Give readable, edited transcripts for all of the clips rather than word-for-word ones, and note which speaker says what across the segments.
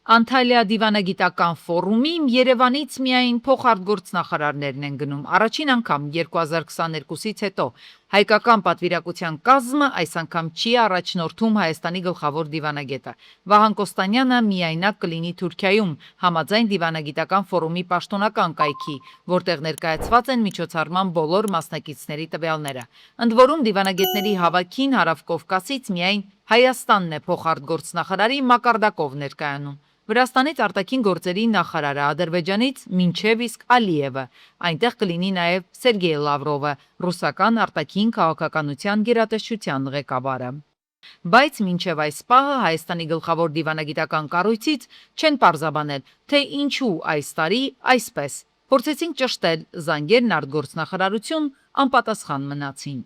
Speaker 1: Անտալիա դիվանագիտական ֆորումի Երևանից միայն փոխարտգործնախարարներն են գնում։ Առաջին անգամ 2022-ից հետո հայկական պատվիրակության կազմը այս անգամ չի առաջնորդում Հայաստանի գլխավոր դիվանագետը։ Վահան Կոստանյանը միայնակ կլինի Թուրքիայում, համաձայն դիվանագիտական ֆորումի պաշտոնական կայքի, որտեղ ներկայացված են միջոցառման բոլոր մասնակիցների տվյալները։ Ընդ որում դիվանագետների հավաքին Հարավ-Կովկասից միայն Հայաստանն է փոխարտգործնախարարի մակարդակով ներկայանում։ Վրաստանից արտաքին գործերի նախարարը, Ադրբեջանից մինչև իսկ Ալիևը, այնտեղ կլինի նաև Սերգեյ Լավրովը, ռուսական արտաքին քաղաքականության գերատեսչության ղեկավարը։ Բայց մինչև այս պահը Հայաստանի գլխավոր դիվանագիտական կառույցից չեն պարզաբանել, թե ինչու այս տարի այսպես։ Փորձեցինք ճշտել, զանգերն արտգործնախարարություն անպատասխան մնացին։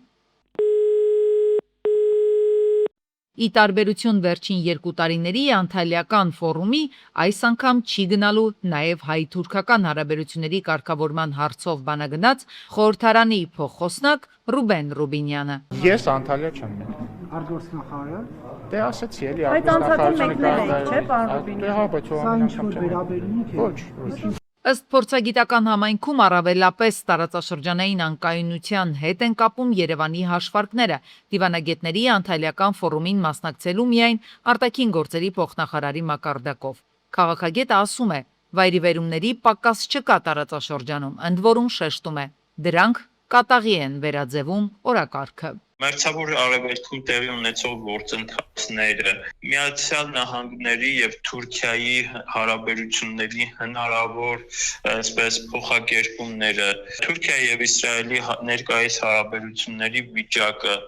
Speaker 1: Ի տարբերություն վերջին 2 տարիների Անտալիական ֆորումի այս անգամ չի գնալու նաև հայ-թուրքական հարաբերությունների կարգավորման հարցով բանագնաց խորհրդարանի փոխխոսնակ Ռուբեն Ռուբինյանը։
Speaker 2: Ես Անտալիա չեմ մեկնել։
Speaker 3: Արտգործնախարարը։
Speaker 2: Դե ասեցի էլի
Speaker 3: Այդ անցածը մեկնել եք, չէ՞, պարոն Ռուբինյան։
Speaker 2: Դե հա, բայց ո՞վ անգամ չեմ։
Speaker 3: Վերաբերում եք։
Speaker 2: Ոչ։
Speaker 1: Ըստ փորձագիտական համայնքում առավելապես տարածաշրջանային անկայունության հետ են կապում Երևանի հաշվարկները։ Դիվանագետների Անտալիական ֆորումին մասնակցելու միայն արտաքին գործերի փոխնախարարի մակարդակով։ Քաղաքագետը ասում է, վայրիվերումների պակաս չկա տարածաշրջանում, ընդ որում շեշտում է, դրանք կատաղի են վերաձևում օրակարգը։
Speaker 4: Մերձավոր Արևելքում տեղի ունեցող գործընթացները Միացյալ Նահանգների եւ Թուրքիայի հարաբերությունների հնարավոր այսպես փոխակերպումները, Թուրքիայի եւ Իսրայելի ներկայիս հարաբերությունների վիճակը,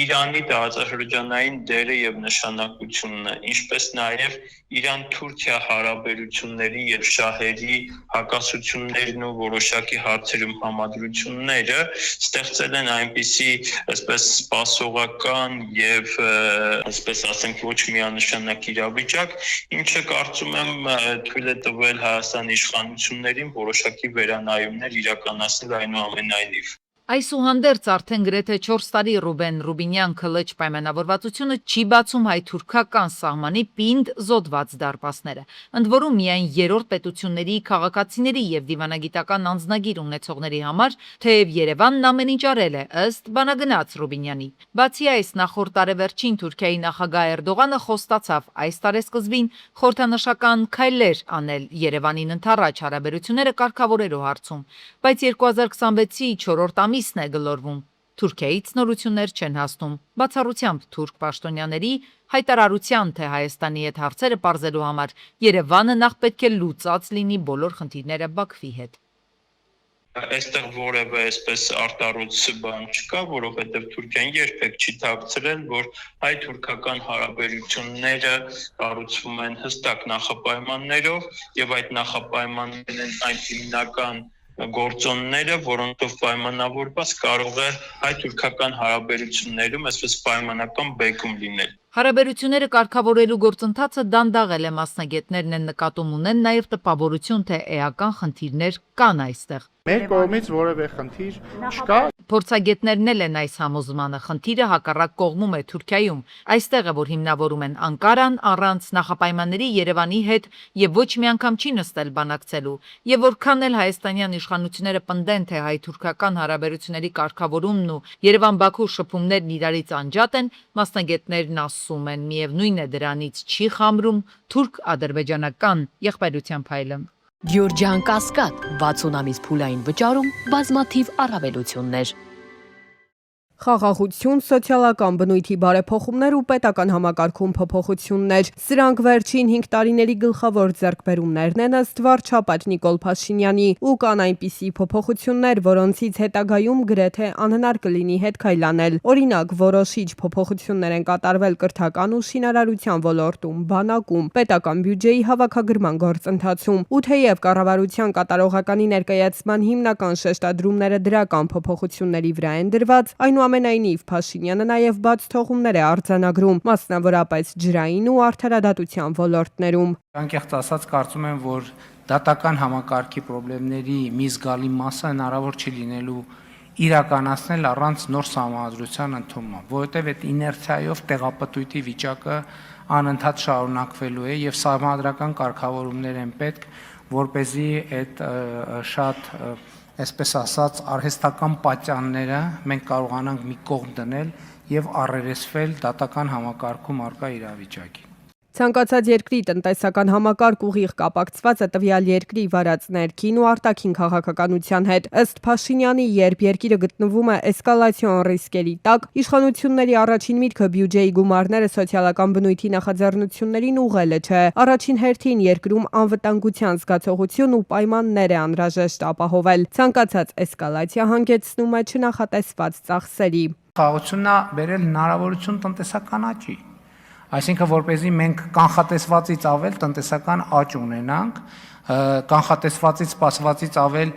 Speaker 4: Իրանի տարածաշրջանային դերը եւ նշանակությունը, ինչպես նաեւ Իրան-Թուրքիա հարաբերությունների եւ շահերի հակասություններն ու որոշակի հարցերում համադրությունները ստեղծել են այնպիսի այսպես սպասողական եւ այսպես ասենք ոչ միանշանակ իրավիճակ, ինչը կարծում եմ թույլ է տվել Հայաստանի իշխանություններին որոշակի վերանայումներ իրականացնել այնուամենայնիվ։
Speaker 1: Այսուհանդերձ արդեն գրեթե 4 տարի Ռուբեն Ռուբինյան քլչ պայմանավորվածությունը չի բացում հայ-թուրքական սահմանի պինդ զոդված դարպասները։ Ընդ որում միայն երրորդ պետությունների քաղաքացիների եւ դիվանագիտական անձնագիր ունեցողների համար, թեև Երևանն ամեն ինչ արել է, ըստ բանագնաց Ռուբինյանի։ Բացի այս, նախորդ տարեվերջին Թուրքիայի նախագահ Էրդողանը խոստացավ այս տարեսկզբին խորհրդանշական քայլեր անել Երևանին ընդառաջ հարաբերությունները կարգավորելու հարցում, բայց 2026-ի 4-րդ ամիսն է գլորվում։ Թուրքիայից նորություններ չեն հասնում, բացառությամբ թուրք պաշտոնյաների հայտարարության, թե Հայաստանի հետ հարցերը պարզելու համար Երևանը նախ պետք է լուծած լինի բոլոր խնդիրները Բաքվի հետ։
Speaker 4: Այստեղ որևէ այսպես արտառոց բան չկա, որովհետև Թուրքիան երբեք չի թաքցրել, որ հայ-թուրքական հարաբերությունները կառուցվում են հստակ նախապայմաններով եւ այդ նախապայմաններն են այն հիմնական գործոնները, որոնցով պայմանավորված կարող է հայ-թուրքական հարաբերություններում այսպես պայմանական բեկում լինել։
Speaker 1: Հարաբերությունները կարգավորելու գործընթացը դանդաղել է, մասնագետներն են նկատում ունեն նաև տպավորություն, թե էական խնդիրներ կան այստեղ։
Speaker 2: Մեր կողմից որևէ խնդիր չկա։
Speaker 1: Փորձագետներն էլ են այս համոզմանը, խնդիրը հակառակ կողմում է Թուրքիայում։ Այստեղ է, որ հիմնավորում են Անկարան առանց նախապայմանների Երևանի հետ եւ ոչ մի անգամ չի նստել բանակցելու։ Եվ որքան էլ հայաստանյան իշխանությունները պնդեն, թե հայ-թուրքական հարաբերությունների կարգավորումն ու Երևան-Բաքու շփումներն իրարից անջատ են, մասնագետներն ասում են, միևնույն է դրանից չի խամրում թուրք-ադրբեջանական եղբայրության փայլը։
Speaker 5: Գյուրջյան Կասկադ 60 ամիս փուլային վճարում բազմաթիվ առավելություններ։
Speaker 6: Խաղաղություն, սոցիալական բնույթի բարեփոխումներ ու պետական համակարգում փոփոխություններ։ Սրանք վերջին 5 տարիների գլխավոր ձեռքբերումներն են ըստ վարչապետ Նիկոլ Փաշինյանի, ու կան այնպիսի փոփոխություններ, որոնցից հետագայում գրեթե անհնար կլինի հետ քայլանել։ Օրինակ, որոշիչ փոփոխություններ են կատարվել կրթական ու շինարարության ոլորտում, բանակում, պետական բյուջեի հավաքագրման գործընթացում, ու թեև կառավարության կատարողականի ներկայացման հիմնական շեշտադրումները դրական փոփոխությունների վրա են դրված, այնուամենայնիվ Փաշինյանը նաև բաց թողումներ է արձանագրում, մասնավորապես ջրային ու արդարադատության ոլորտներում։
Speaker 7: Անկեղծ ասած, կարծում եմ, որ դատական համակարգի խնդիրների մի զգալի մասը հնարավոր չի լինելու իրականացնել առանց նոր համազրույցության ընդունման, որովհետև այդ իներցիայով տեղապտույտի վիճակը անընդհատ շարունակվելու է եւ սահմանադրական կարգավորումներ են պետք, որպեսզի այդ շատ, այսպես ասած, արհեստական պատճառները մենք կարողանանք մի կողմ դնել եւ առերեսվել դատական համակարգում առկա իրավիճակի։
Speaker 6: Ցանկացած երկրի տնտեսական համակարգ ուղիղ կապակցված է տվյալ երկրի վարած ներքին ու արտաքին քաղաքականության հետ։ Ըստ Փաշինյանի, երբ երկիրը գտնվում է էսկալացիոն ռիսկերի տակ, իշխանությունների առաջին միտքը բյուջեի գումարները սոցիալական բնույթի նախաձեռնություններին ուղղելը չէ։ Առաջին հերթին երկրում անվտանգության զգացողություն ու պայմաններ է անհրաժեշտ ապահովել։ Ցանկացած էսկալացիա հանգեցնում է չնախատեսված ծախսերի։
Speaker 7: Խաղաղությունն է բերել հնարավորություն տնտեսական աճի։ Այսինքն, որպեսզի մենք կանխատեսվածից ավել տնտեսական աճ ունենանք, կանխատեսվածից սպասվածից ավել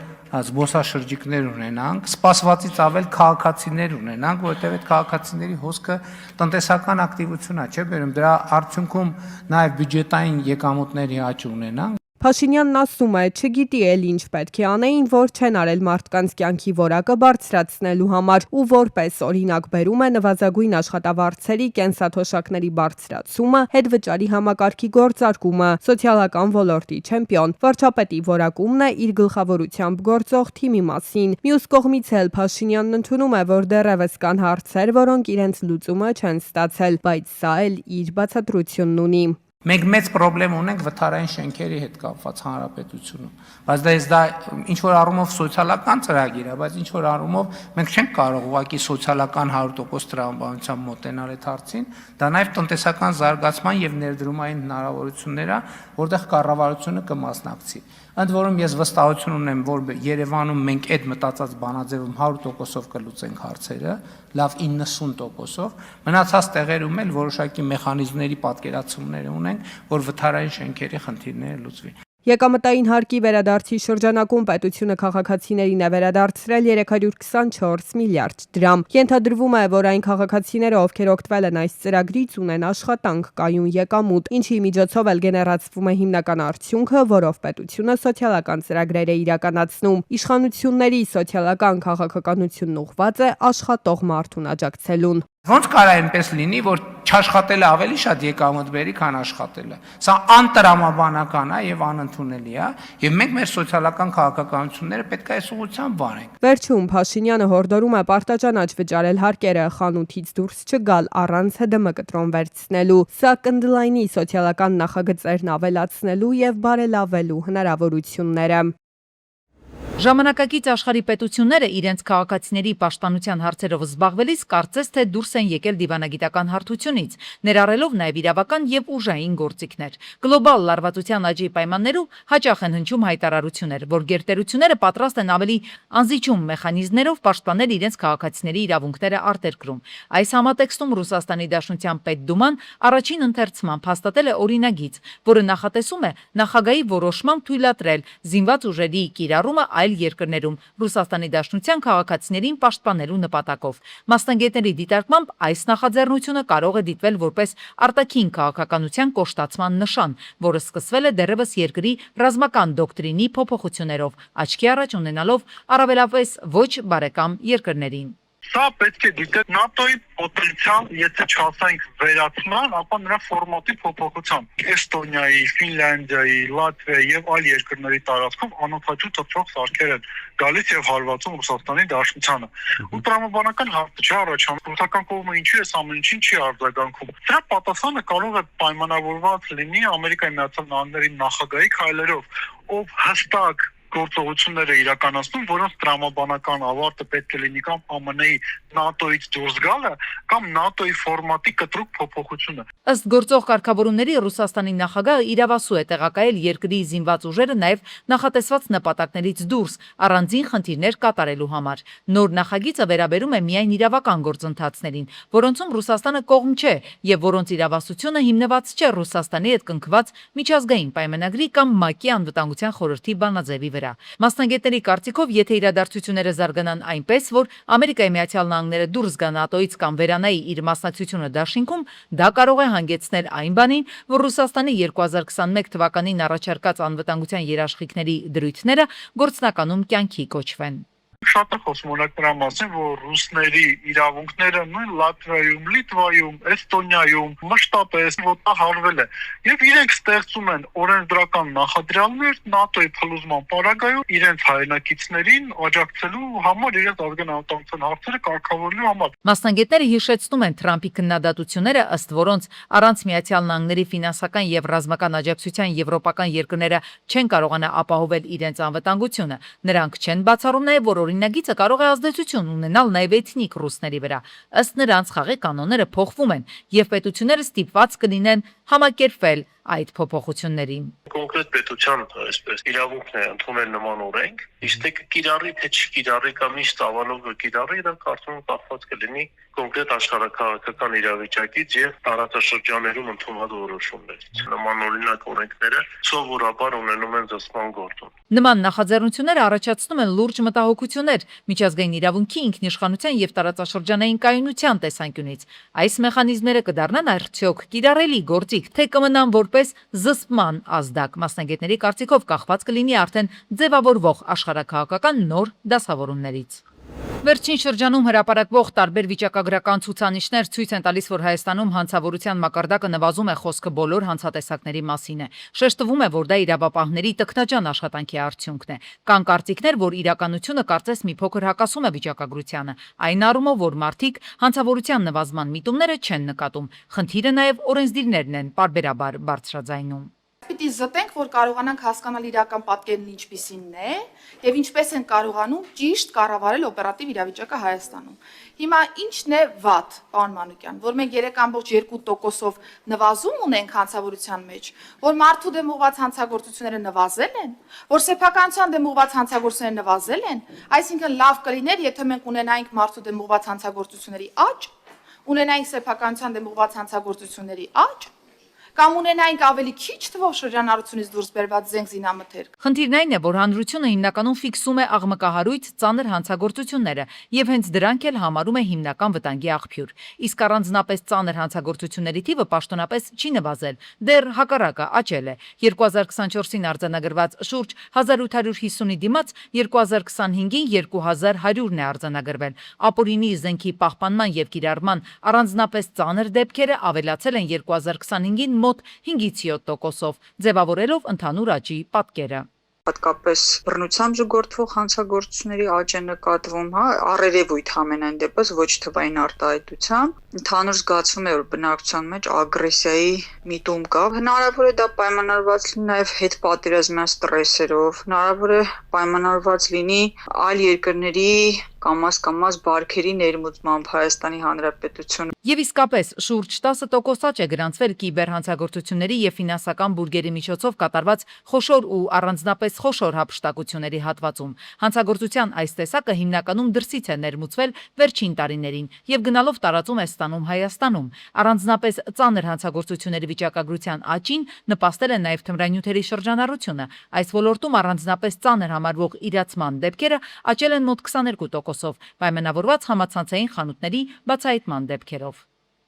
Speaker 7: զբոսաշրջիկներ ունենանք, սպասվածից ավել քաղաքացիներ ունենանք, որովհետև այդ քաղաքացիների հոսքը տնտեսական ակտիվություն է, չէ՞, բերում դրա արդյունքում նաև բյուջետային եկամուտների աճ ունենանք։
Speaker 6: Փաշինյանն ասում է, չգիտի էլ ինչ պետք է անեին, որ չեն արել մարդկանց կյանքի որակը բարձրացնելու համար ու որպես օրինակ բերում է նվազագույն աշխատավարձերի, կենսաթոշակների բարձրացումը, հետվճարի համակարգի գործարկումը, սոցիալական ոլորտի չեմպիոն, վարչապետի որակումն է իր գլխավորությամբ գործող թիմի մասին։ Մյուս կողմից էլ Փաշինյանն ընդունում է, որ դեռևս կան հարցեր, որոնք իրենց լուծումը չեն ստացել, բայց սա էլ իր բացատրությունն ունի։
Speaker 7: Մենք մեծ խնդրեմ ունենք վթարային շենքերի հետ կապված հանրապետությունում, բայց դա ինչ որ առումով սոցիալական ծրագիր է, բայց ինչ որ առումով մենք չենք կարող ուղղակի սոցիալական 100% տրամաբանությամբ մոտենալ այդ հարցին, դա նաև տնտեսական զարգացման եւ ներդրումային հնարավորություններ է, որտեղ կառավարությունը կմասնակցի։ Ընդ որում ես վստահություն ունեմ, որ Երևանում մենք այդ մտածած բանաձևում 100%-ով կլուծենք հարցերը, լավ 90%-ով, մնացած տեղերում էլ որոշակի մեխանիզմների պատկերացումներ ունենք, որ վթարային շենքերի խնդիրները լուծվի։
Speaker 6: Եկամտային հարկի վերադարձի շրջանակում պետությունը քաղաքացիներին է վերադարձրել 324 միլիարդ դրամ։ Ենթադրվում է, որ այն քաղաքացիները, ովքեր օգտվել են այս ծրագրից, ունեն աշխատանք, կայուն եկամուտ, ինչի միջոցով էլ գեներացվում է հիմնական արդյունքը, որով պետությունը սոցիալական ծրագրեր է իրականացնում։ Իշխանությունների սոցիալական քաղաքականությունն ուղղված է աշխատող մարդուն աջակցելուն։
Speaker 7: Ոնց կարա այնպես լինի, որ չաշխատելը ավելի շատ եկամուտ բերի, քան աշխատելը։ Սա անտրամաբանական է եւ անընդունելի է, եւ մենք մեր սոցիալական քաղաքականությունները պետք է այս ուղղությամբ վարենք։
Speaker 6: Վերջում Փաշինյանը հորդորում է պարտաճանաչ վճարել հարկերը, խանութից դուրս չգալ առանց ՀԴՄ կտրոն վերցնելու։ Սա կընդլայնի սոցիալական նախագծերն ավելացնելու եւ բարելավելու հնարավորությունները։
Speaker 1: Ժամանակակից աշխարհի պետությունները իրենց քաղաքացիների պաշտպանության հարցերով զբաղվելիս կարծես թե դուրս են եկել դիվանագիտական հարթությունից, ներառելով նաև իրավական եւ ուժային գործիքներ։ Գլոբալ լարվածության աճի պայմաններում հաճախ են հնչում հայտարարություններ, որ գերտերությունները պատրաստ են ավելի անզիջում մեխանիզմներով պաշտպանել իրենց քաղաքացիների իրավունքները արտերկրում։ Այս համատեքստում Ռուսաստանի Դաշնության Պետդուման առաջին ընթերցմամբ հաստատել է օրինագիծ, որը նախատեսում է նախագահի որոշմամբ թույլատրել զինված ուժերի կիրառումը այլ երկրներում Ռուսաստանի Դաշնության քաղաքացիներին պաշտպանելու նպատակով։ Մասնագետների դիտարկմամբ այս նախաձեռնությունը կարող է դիտվել որպես արտաքին քաղաքականության կոշտացման նշան, որը սկսվել է դեռևս երկրի ռազմական դոկտրինի փոփոխություններով, աչքի առաջ ունենալով առավելապես ոչ բարեկամ երկրներին։
Speaker 8: Սա պետք է դիտել ՆԱՏՕ-ի պոտենցիալ, եթե չասենք վերացման, ապա նրա ֆորմատի փոփոխության։ Էստոնիայի, Ֆինլանդիայի, Լատվիայի եւ այլ երկրների տարածքում անօթաչու թռչող սարքեր են գալիս եւ հարվածում Ռուսաստանի Դաշնությանը։ Ու տրամաբանական հարցը չի առաջանում, ռուսական կողմը ինչու է ամեն ինչին չի արձագանքում։ Դրա պատասխանը կարող է պայմանավորված լինի Ամերիկայի Միացյալ Նահանգների նախագահի քայլերով, ով հստակ գործողությունները իրականացնում, որոնց տրամաբանական ավարտը պետք է լինի կամ ԱՄՆ-ի ՆԱՏՕ-ից դուրս գալը, կամ ՆԱՏՕ-ի ֆորմատի կտրուկ փոփոխությունը։
Speaker 1: Ըստ գործող կարգավորումների Ռուսաստանի նախագահը իրավասու է տեղակայել երկրի զինված ուժերը նաև նախատեսված նպատակներից դուրս առանձին խնդիրներ կատարելու համար։ Նոր նախագիծը վերաբերում է միայն իրավական գործընթացներին, որոնցում Ռուսաստանը կողմ չէ եւ որոնց իրավասությունը հիմնված չէ Ռուսաստանի հետ կնքված միջազգային պայմանագրի կամ ՄԱԿ-ի անվտանգության խորհրդի բանաձևի վրա։ Մասնագետների կարծիքով, եթե իրադարձությունները զարգանան այնպես, որ Ամերիկայի Միացյալ Նահանգները դուրս գան ՆԱՏՕ-ից կամ վերանայի իր մասնակցությունը դաշինքում, դա կարող է հանգեցնել այն բանին, որ Ռուսաստանի 2021 թվականին առաջարկած անվտանգության երաշխիքների դրույթները գործնականում կյանքի կոչվեն։
Speaker 8: Շատ է խոսում օրինակ նրա մասին, որ ռուսների իրավունքները նույն Լատվիայում, Լիտվայում, Էստոնիայում մշտապես ոտնահարվել է։ Եվ իրենք ստեղծում են օրենսդրական նախադրյալներ ՆԱՏՕ-ի փլուզման պարագայում իրենց հայրենակիցներին աջակցելու համար, իրենց ազգային անվտանգության հարցերը կարգավորելու համար։
Speaker 1: Մասնագետները հիշեցնում են Թրամփի քննադատությունները, ըստ որոնց առանց Միացյալ Նահանգների ֆինանսական եւ ռազմական աջակցության եվրոպական երկրները չեն կարողանա ապահովել իրենց անվտանգությունը։ Նրանք չեն բացառում նաեւ, որ օրինագիծը կարող է ազդեցություն ունենալ նաեւ էթնիկ ռուսների վրա։ Ըստ նրանց խաղի կանոնները փոխվում են եւ պետությունները ստիպված կլինեն համակերպվել այդ փոփոխություններին։
Speaker 9: Կոնկրետ պետության այսպես իրավունքն է ընդունել նման օրենք, իսկ թե կկիրառի թե չկիրառի կամ ինչ ծավալով կկիրառի, դա կարծում եմ կախված կլինի կոնկրետ աշխարհաքաղաքական իրավիճակից եւ տարածաշրջաներում ընդունված որոշումներից։ Նման օրինակ օրենքները սովորաբար ունենում են զսպման գործում։
Speaker 1: Նման նախաձեռնությունները առաջացնում են լուրջ մտահոգություններ միջազգային իրավունքի, ինքնիշխանության եւ տարածաշրջանային կայունության տեսանկյունից։ Այս մեխանիզմները կդառնան արդյոք կիրառելի գործիք, թե կմնան որպես զսպման ազդակ։ Մասնագետների կարծիքով կախված կլինի արդեն ձևավորվող աշխարհաքաղաքական նոր դասավորումներից։ Վերջին շրջանում հրապարակվող տարբեր վիճակագրական ցուցանիշներ ցույց են տալիս, որ Հայաստանում հանցավորության մակարդակը նվազում է, խոսքը բոլոր հանցատեսակների մասին է։ Շեշտվում է, որ դա իրավապահների տքնաջան աշխատանքի արդյունքն է։ Կան կարծիքներ, որ իրականությունը կարծես մի փոքր հակասում է վիճակագրությանը, այն առումով, որ մարդիկ հանցավորության նվազման միտումները չեն նկատում։ Խնդիրը նաև օրենսդիրներն են պարբերաբար բարձրաձայնում։
Speaker 10: Պիտի զտենք, որ կարողանանք հասկանալ իրական պատկերն ինչպիսին է եւ ինչպես են կարողանում ճիշտ կառավարել օպերատիվ իրավիճակը Հայաստանում։ Հիմա ինչն է վատ, պարոն Մանուկյան, որ մենք 3.2%-ով նվազում ունենք հանցավորության մեջ, որ մարդու դեմ ուղղված հանցագործությունները նվազել են, որ սեփականության դեմ ուղղված հանցագործությունները նվազել են, այսինքն լավ կլիներ, եթե մենք ունենայինք մարդու դեմ ուղղված հանցագործությունների աճ, ունենայինք սեփականության դեմ ուղղված հանցագործությունների աճ, կամ ունենայինք ավելի քիչ թվով շրջանառությունից դուրս բերված զենք զինամթերք։
Speaker 1: Խնդիրն այն է, որ հանրությունը հիմնականում ֆիքսում է աղմկահարույց ծանր հանցագործությունները եւ հենց դրանք էլ համարում է հիմնական վտանգի աղբյուր։ Իսկ առանձնապես ծանր հանցագործությունների թիվը պաշտոնապես չի նվազել, դեռ հակառակը աճել է։ 2024-ին արձանագրված շուրջ 1850-ի դիմաց 2025-ին 2100-ն է արձանագրվել։ Ապօրինի զենքի պահպանման եւ կիրառման առանձնապես ծանր դեպքերը ավելացել են 2025-ին մոտ 5-ից 7%-ով, ձևավորելով ընդհանուր աճի պատկերը։
Speaker 11: Հատկապես բռնությամբ զուգորդվող հանցագործությունների աճ է նկատվում, առերևույթ ամենայն դեպս ոչ թվային արտահայտությամբ, ընդհանուր զգացվում է, որ բնակչության մեջ ագրեսիայի միտում կա։ Հնարավոր է դա պայմանավորված լինի նաև հետպատերազմյան ստրեսերով, հնարավոր է պայմանավորված լինի այլ երկրների կամաց բարքերի ներմուծմամբ Հայաստանի Հանրապետությունը։
Speaker 1: Եվ իսկապես շուրջ 10% աճ է գրանցվել կիբերհանցագործությունների եւ ֆինանսական բուրգերի միջոցով կատարված խոշոր ու առանձնապես խոշոր հափշտակությունների հատվածում։ Հանցագործության այս տեսակը հիմնականում դրսից է ներմուծվել վերջին տարիներին եւ գնալով տարածում է ստանում Հայաստանում։ Առանձնապես ծանր հանցագործությունների վիճակագրության աճին նպաստել է նաեւ թմրանյութերի շրջանառությունը։ Այս ոլորտում առանձնապես ծանր համարվող իրացման դեպքերը աճել են մոտ 22%-ով, պայմանավորված համացանցային խանութների բացահայտման դեպքերով։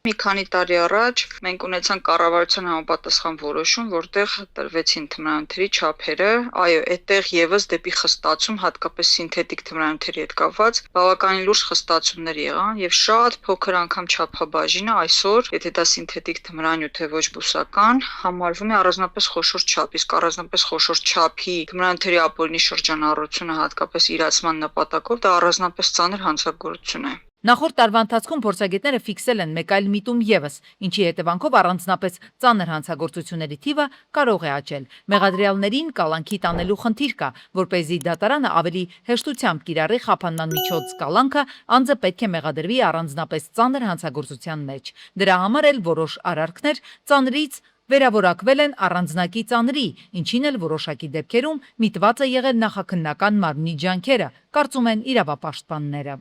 Speaker 11: Մի քանի տարի առաջ մենք ունեցանք կառավարության համապատասխան որոշում, որտեղ տրվեցին թմրանյութերի չափերը, այո, այդտեղ եւս դեպի խստացում, հատկապես սինթետիկ թմրանյութերի հետ կապված, բավականին լուրջ խստացումներ եղան եւ շատ փոքր անգամ չափաբաժինը այսօր, եթե դա սինթետիկ թմրանյութ է ոչ բուսական, համարվում է առանձնապես խոշոր չափ, իսկ առանձնապես խոշոր չափի թմրանյութերի ապօրինի շրջանառությունը հատկապես իրացման նպատակով դա առանձնապես ծանր հանցագործություն է։
Speaker 1: Նախորդ տարվա ընթացքում փորձագետները ֆիքսել են մեկ այլ միտում եւս, ինչի հետևանքով առանձնապես ծանր հանցագործությունների թիվը կարող է աճել։ Մեղադրյալներին կալանքի տանելու խնդիր կա, որպեսզի դատարանը ավելի հեշտությամբ կիրառի խափանման միջոց կալանքը, անձը պետք է մեղադրվի առանձնապես ծանր հանցագործության մեջ։ Դրա համար էլ որոշ արարքներ ծանրից վերավորակվել են առանձնակի ծանրի, ինչին էլ որոշակի դեպքերում միտված է եղել նախաքննական մարմնի ջանքերը, կարծում են իրավապաշտպանները։